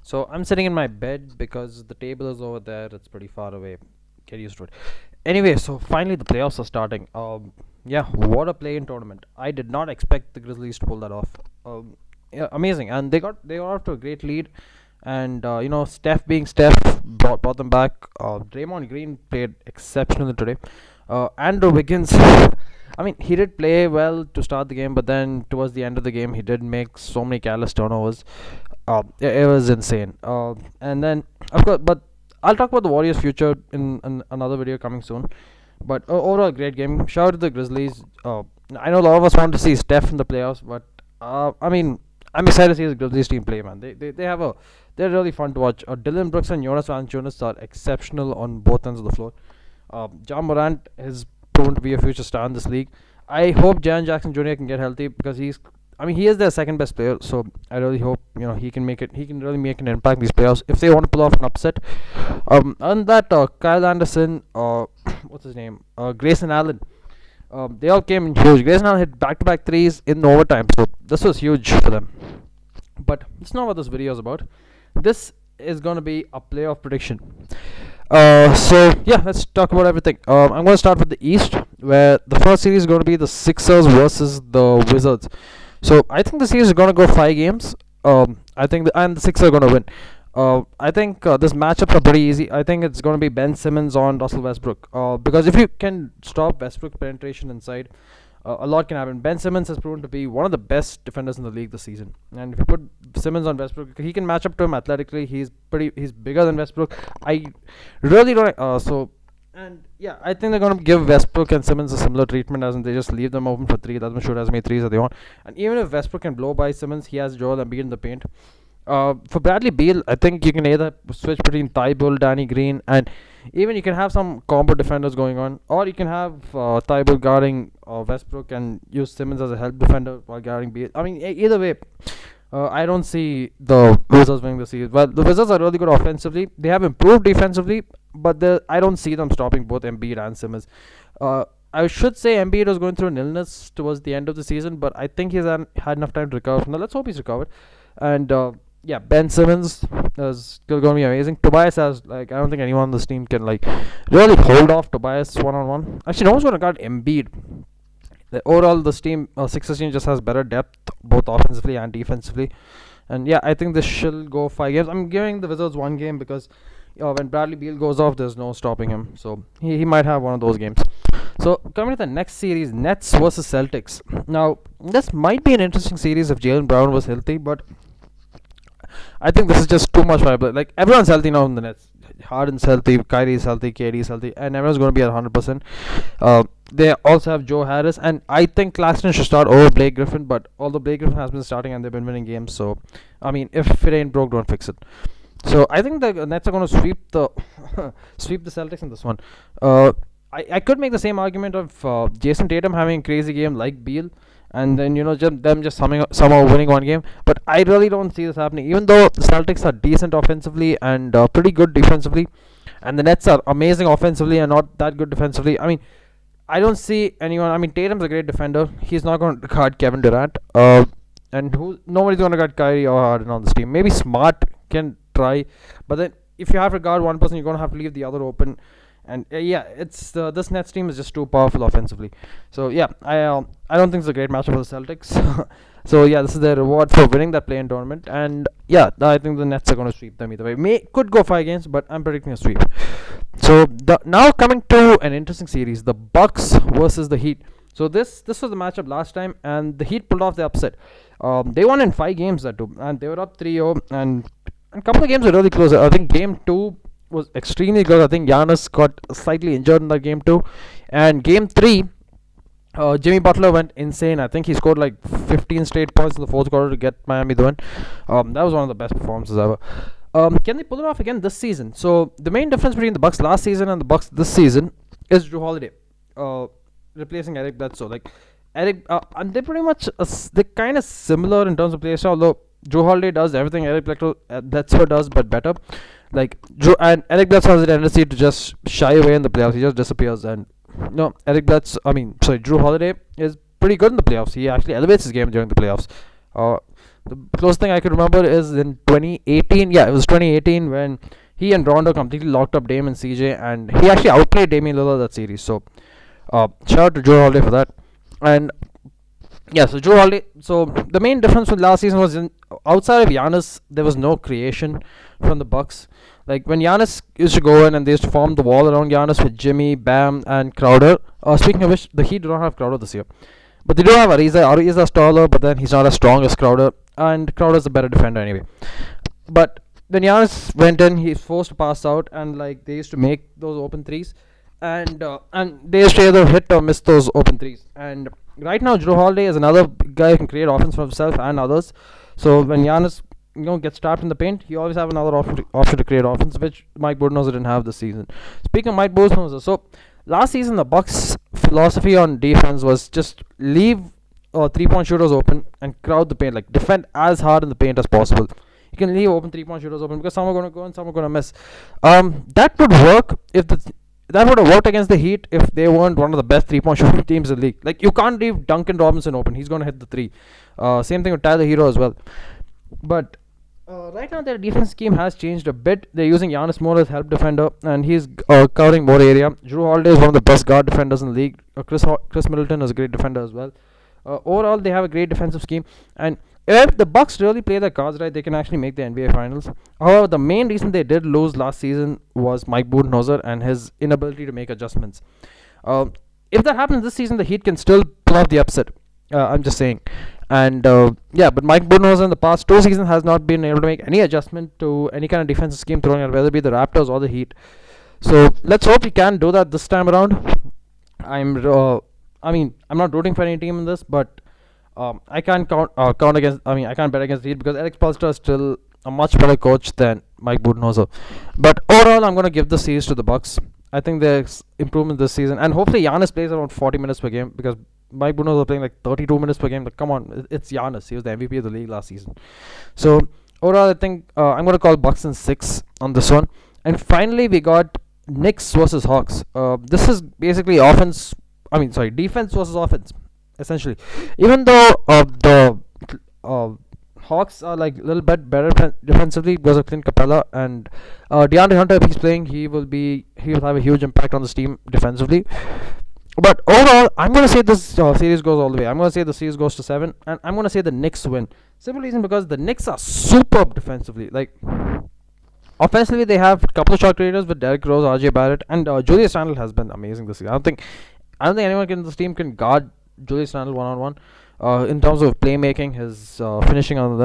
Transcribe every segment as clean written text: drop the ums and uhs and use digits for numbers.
So I'm sitting in my bed because the table is over there. It's pretty far away. Get used to it. Anyway, so finally the playoffs are starting. Yeah, what a play-in tournament. I did not expect the Grizzlies to pull that off. Yeah, amazing, and they got off to a great lead, and Steph being Steph brought them back. Draymond Green played exceptionally today. Andrew Wiggins, I mean, he did play well to start the game, but then towards the end of the game, he did make so many careless turnovers. It was insane. And then, of course, but I'll talk about the Warriors' future in another video coming soon. But overall, great game. Shout out to the Grizzlies. I know a lot of us want to see Steph in the playoffs, but I mean, I'm excited to see the Grizzlies team play, man. They're really fun to watch. Dylan Brooks and Jonas Valanciunas are exceptional on both ends of the floor. John Morant is proven to be a future star in this league. I hope Jaren Jackson Jr. can get healthy because he is their second best player. So I really hope he can make it. He can really make an impact in these playoffs if they want to pull off an upset. And that Kyle Anderson, what's his name? Grayson Allen. They all came in huge. Grayson Allen hit back-to-back threes in overtime, so this was huge for them. But it's not what this video is about. This is going to be a playoff prediction. So yeah, let's talk about everything. I'm going to start with the East, where the first series is going to be the Sixers versus the Wizards. So I think the series is going to go 5 games. I think and the Sixers are going to win. I think this matchups are pretty easy. I think it's going to be Ben Simmons on Russell Westbrook. Because if you can stop Westbrook penetration inside, a lot can happen. Ben Simmons has proven to be one of the best defenders in the league this season, and if you put Simmons on Westbrook, he can match up to him athletically. He's bigger than Westbrook. I really don't. And yeah, I think they're gonna give Westbrook and Simmons a similar treatment, as in they just leave them open for 3. Let them shoot as many threes as they want. And even if Westbrook can blow by Simmons, he has Joel Embiid in the paint. For Bradley Beal, I think you can either switch between Thibault, Danny Green, and even you can have some combo defenders going on, or you can have Thibault guarding Westbrook and use Simmons as a help defender while guarding Beal. I mean, either way, I don't see the Wizards winning the series. Well, the Wizards are really good offensively. They have improved defensively, but I don't see them stopping both Embiid and Simmons. I should say Embiid was going through an illness towards the end of the season, but I think he's had enough time to recover. Now let's hope he's recovered. And yeah, Ben Simmons is still going to be amazing. Tobias has I don't think anyone on this team can really hold off Tobias one-on-one. Actually, no one's going to guard Embiid. Overall, this team, Sixers team, just has better depth both offensively and defensively. And yeah, I think this should go 5 games. I'm giving the Wizards 1 game because when Bradley Beal goes off, there's no stopping him. So he might have one of those games. So coming to the next series, Nets versus Celtics. Now this might be an interesting series if Jaylen Brown was healthy, but I think this is just too much viable. Everyone's healthy now in the Nets. Harden's healthy, Kyrie's healthy, KD's healthy, and everyone's going to be at 100%. They also have Joe Harris, and I think Claxton should start over Blake Griffin. But although Blake Griffin has been starting and they've been winning games, so I mean, if it ain't broke, don't fix it. So I think the Nets are going to sweep the sweep the Celtics in this one. I could make the same argument of Jason Tatum having a crazy game like Beal, and then them just somehow winning 1 game. But I really don't see this happening, even though the Celtics are decent offensively and pretty good defensively, and the Nets are amazing offensively and not that good defensively. I mean, I don't see anyone. I mean, Tatum's a great defender. He's not going to guard Kevin Durant, and nobody's going to guard Kyrie or Harden on this team. Maybe Smart can try, but then if you have to guard one person, you're going to have to leave the other open. And yeah, it's this Nets team is just too powerful offensively. So yeah, I don't think it's a great matchup for the Celtics. So yeah, this is their reward for winning that play-in tournament. And yeah, I think the Nets are going to sweep them either way. Could go 5 games, but I'm predicting a sweep. So now coming to an interesting series, the Bucks versus the Heat. So this was the matchup last time, and the Heat pulled off the upset. They won in 5 games that too, and they were up 3-0, and a couple of games were really close. I think game 2 was extremely close. I think Giannis got slightly injured in that game 2, and game 3, Jimmy Butler went insane. I think he scored 15 straight points in the 4th quarter to get Miami the win. That was one of the best performances ever. Can they pull it off again this season? So the main difference between the Bucks last season and the Bucks this season is Jrue Holiday replacing Eric Bledsoe. And they're pretty much they're kind of similar in terms of play style, although Jrue Holiday does everything Eric Bledsoe does, but better. And Eric Bledsoe has a tendency to just shy away in the playoffs. He just disappears. And Jrue Holiday is pretty good in the playoffs. He actually elevates his game during the playoffs. The closest thing I could remember is in 2018. Yeah, it was 2018 when he and Rondo completely locked up Dame and CJ, and he actually outplayed Damian Lillard that series. So shout out to Joe Holiday for that. And yeah, so Joe Holiday. So the main difference with last season was outside of Giannis, there was no creation from the Bucks. Like when Giannis used to go in and they used to form the wall around Giannis with Jimmy, Bam, and Crowder. Speaking of which, the Heat do not have Crowder this year, but they do have Ariza. Ariza's taller, but then he's not as strong as Crowder, and Crowder's a better defender anyway. But when Giannis went in, he's forced to pass out, and like they used to make those open threes, and they used to either hit or miss those open threes. And right now, Drew Holiday is another guy who can create offense for himself and others. So when Giannis gets trapped in the paint, he always have another option to create offense, which Mike Budenholzer didn't have this season. Speaking of Mike Budenholzer, so last season the Bucks' philosophy on defense was just leave 3-point shooters open and crowd the paint, like defend as hard in the paint as possible. You can leave open 3-point shooters open because some are going to go and some are going to miss. That would work if that would have worked against the Heat if they weren't one of the best 3-point shooting teams in the league. Like you can't leave Duncan Robinson open; he's going to hit the three. Same thing with Tyler Hero as well. But right now their defense scheme has changed a bit. They're using Giannis more as help defender, and he's covering more area. Drew Holiday is one of the best guard defenders in the league. Chris Middleton is a great defender as well. Overall, they have a great defensive scheme, and if the Bucks really play their cards right, they can actually make the NBA Finals. However, the main reason they did lose last season was Mike Budenholzer and his inability to make adjustments. If that happens this season, the Heat can still pull off the upset. I'm just saying. And yeah, but Mike Budenholzer in the past 2 seasons has not been able to make any adjustment to any kind of defensive scheme thrown out, whether it be the Raptors or the Heat. So let's hope he can do that this time around. I'm not rooting for any team in this, but I can't count against. I can't bet against the Heat because Eric Spoelstra is still a much better coach than Mike Budenholzer. But overall, I'm going to give the series to the Bucks. I think there's improvement this season, and hopefully Giannis plays around 40 minutes per game because Mike Budenholzer is playing like 32 minutes per game. Like, come on, it's Giannis. He was the MVP of the league last season. So overall, I think I'm going to call Bucks in 6 on this one. And finally, we got Knicks versus Hawks. This is basically defense versus offense, essentially. Even though the Hawks are like a little bit better defensively because of Clint Capella and DeAndre Hunter, if he's playing, he will have a huge impact on this team defensively. But overall, I'm going to say this series goes all the way. I'm going to say the series goes to 7, and I'm going to say the Knicks win. Simple reason because the Knicks are superb defensively. Like, offensively, they have a couple of shot creators with Derrick Rose, RJ Barrett, and Julius Randle has been amazing this year. I don't think anyone in this team can guard Julius Randle one-on-one in terms of playmaking, his finishing around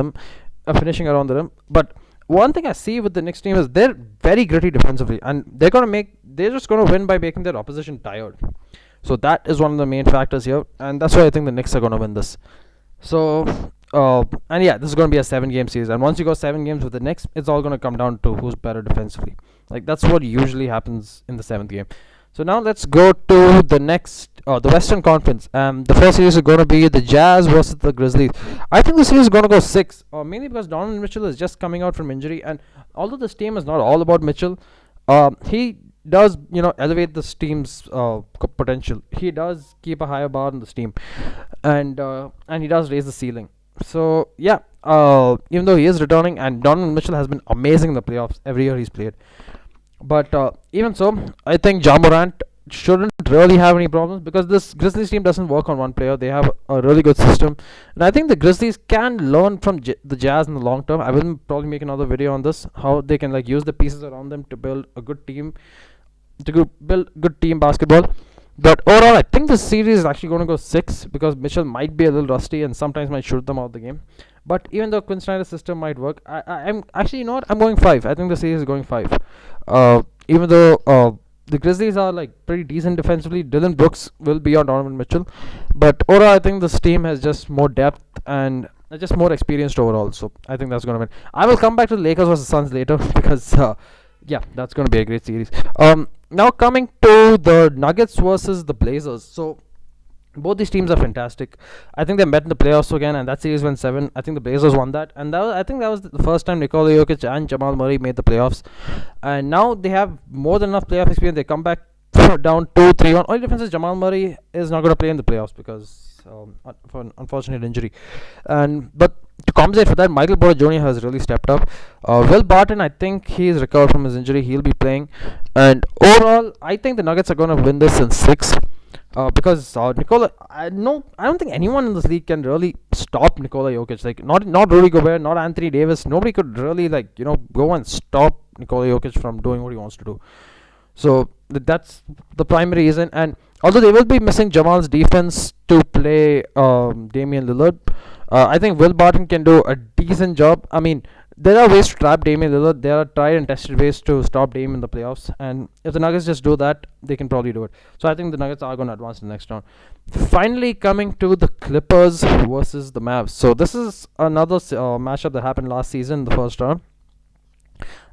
the rim. But one thing I see with the Knicks team is they're very gritty defensively, and they're just going to win by making their opposition tired. So that is one of the main factors here, and that's why I think the Knicks are going to win this. So, and yeah, this is going to be a 7-game series, and once you go 7 games with the Knicks, it's all going to come down to who's better defensively. Like, that's what usually happens in the 7th game. So now let's go to the Western Conference. The first series is going to be the Jazz versus the Grizzlies. I think the series is going to go 6, mainly because Donovan Mitchell is just coming out from injury, and although this team is not all about Mitchell, he does elevate this team's potential. He does keep a higher bar on this team, and he does raise the ceiling. So yeah, even though he is returning, and Donovan Mitchell has been amazing in the playoffs every year he's played, but even so, I think Ja Morant shouldn't really have any problems because this Grizzlies team doesn't work on one player. They have a really good system, and I think the Grizzlies can learn from the Jazz in the long term. I will probably make another video on this, how they can use the pieces around them to build a good team, build good team basketball. But overall, I think this series is actually going to go 6 because Mitchell might be a little rusty and sometimes might shoot them out of the game. But even though Quinn Snyder's system might work, I'm actually, I'm going 5. I think the series is going 5. Even though the Grizzlies are pretty decent defensively, Dylan Brooks will be on Donovan Mitchell. But overall, I think this team has just more depth and just more experienced overall. So I think that's going to win. I will come back to the Lakers versus Suns later because yeah, that's going to be a great series. Now coming to the Nuggets versus the Blazers. So both these teams are fantastic. I think they met in the playoffs again, and that series went 7. I think the Blazers won that, and I think that was the first time Nikola Jokic and Jamal Murray made the playoffs. And now they have more than enough playoff experience. They come back down 2-3-1. Only difference is Jamal Murray is not going to play in the playoffs because for an unfortunate injury. But to compensate for that, Michael Porter Jr. has really stepped up. Will Barton, I think he's recovered from his injury. He'll be playing, and overall, I think the Nuggets are going to win this in six. Because Nikola, I don't think anyone in this league can really stop Nikola Jokic. Like not Rudy Gobert, not Anthony Davis. Nobody could really go and stop Nikola Jokic from doing what he wants to do. So that's the primary reason. And although they will be missing Jamal's defense to play Damian Lillard, I think Will Barton can do a decent job. I mean, there are ways to trap Damian Lillard. There are tried and tested ways to stop Dame in the playoffs. And if the Nuggets just do that, they can probably do it. So I think the Nuggets are going to advance to the next round. Finally, coming to the Clippers versus the Mavs. So this is another matchup that happened last season, the first round.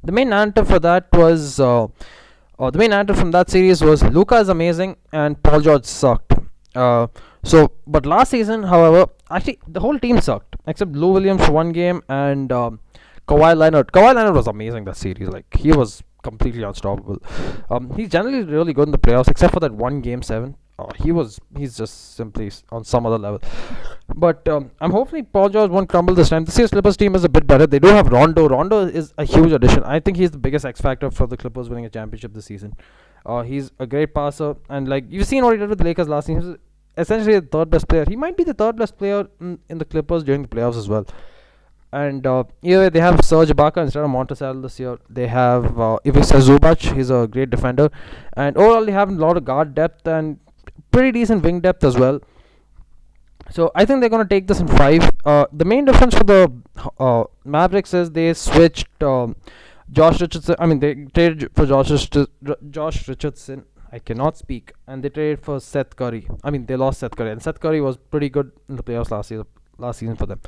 The main narrative for that was the main narrative from that series was Luka is amazing and Paul George sucked. But last season, however, actually the whole team sucked except Lou Williams for one game and Kawhi Leonard. Kawhi Leonard was amazing that series. Like he was completely unstoppable. He's generally really good in the playoffs except for that one game 7. He's just simply on some other level. But I'm hopefully Paul George won't crumble this time. This year's Clippers team is a bit better. They do have Rondo. Rondo is a huge addition. I think he's the biggest X factor for the Clippers winning a championship this season. He's a great passer, and like you've seen what he did with the Lakers last season. He was essentially the third best player. He might be the third best player in the Clippers during the playoffs as well. And either way, they have Serge Ibaka instead of Montrezl this year. They have Ivica Zubac. He's a great defender, and overall they have a lot of guard depth and pretty decent wing depth as well. So I think they're going to take this in 5. The main difference for the Mavericks is they switched Josh Richardson. I mean, they traded for Josh Richardson. I cannot speak. And they traded for Seth Curry. I mean, they lost Seth Curry. And Seth Curry was pretty good in the playoffs last season for them.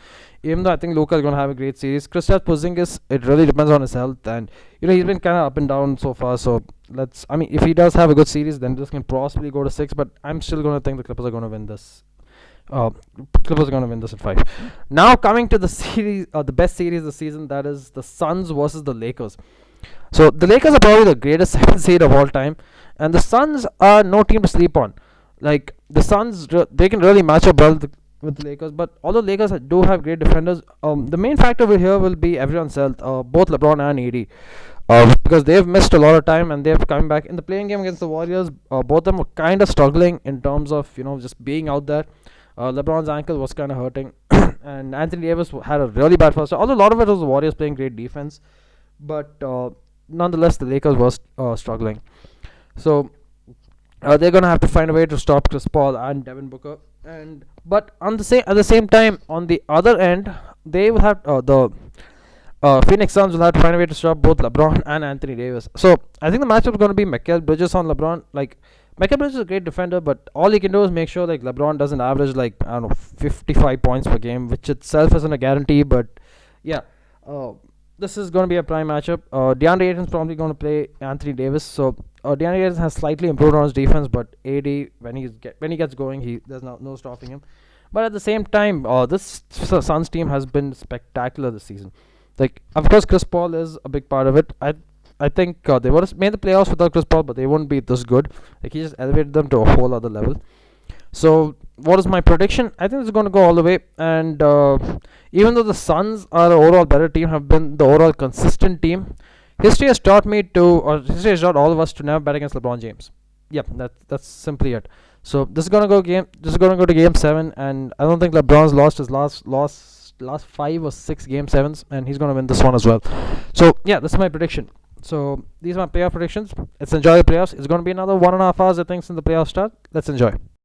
Even though I think Luka is going to have a great series. Kristaps Porzingis, it really depends on his health. And, he's been kind of up and down so far. So, if he does have a good series, then this can possibly go to 6. But I'm still going to think the Clippers are going to win this. Clippers are going to win this at 5. Now coming to the series, the best series of the season, that is the Suns versus the Lakers. So the Lakers are probably the greatest 7th seed of all time, and the Suns are no team to sleep on. Like the Suns, they can really match up well with the Lakers. But although Lakers do have great defenders, the main factor over here will be everyone's health, both LeBron and AD. Because they've missed a lot of time and they've come back in the playing game against the Warriors. Both of them were kind of struggling in terms of just being out there. LeBron's ankle was kind of hurting, and Anthony Davis had a really bad first. Although a lot of it was the Warriors playing great defense, but nonetheless the Lakers were struggling. So they're gonna have to find a way to stop Chris Paul and Devin Booker. But at the same time, on the other end, they will have the Phoenix Suns will have to find a way to stop both LeBron and Anthony Davis. So I think the matchup is going to be Mikal Bridges on LeBron. Like Mikal Bridges is a great defender, but all he can do is make sure like LeBron doesn't average 55 points per game, which itself isn't a guarantee. But yeah, this is going to be a prime matchup. DeAndre Ayton's probably going to play Anthony Davis. So DeAndre Ayton has slightly improved on his defense, but AD when he gets going, there's no stopping him. But at the same time, this Suns team has been spectacular this season. Like, of course, Chris Paul is a big part of it. I think they would have made the playoffs without Chris Paul, but they wouldn't be this good. Like, he just elevated them to a whole other level. So, what is my prediction? I think it's going to go all the way. And even though the Suns are the overall better team, have been the overall consistent team, history has taught all of us to never bet against LeBron James. Yeah, that's simply it. So this is gonna go to game 7, and I don't think LeBron's lost his last 5 or 6 game 7s, and he's gonna win this one as well. So yeah, this is my prediction. So these are my playoff predictions. Let's enjoy the playoffs. It's gonna be another 1.5 hours, I think, since the playoffs start. Let's enjoy.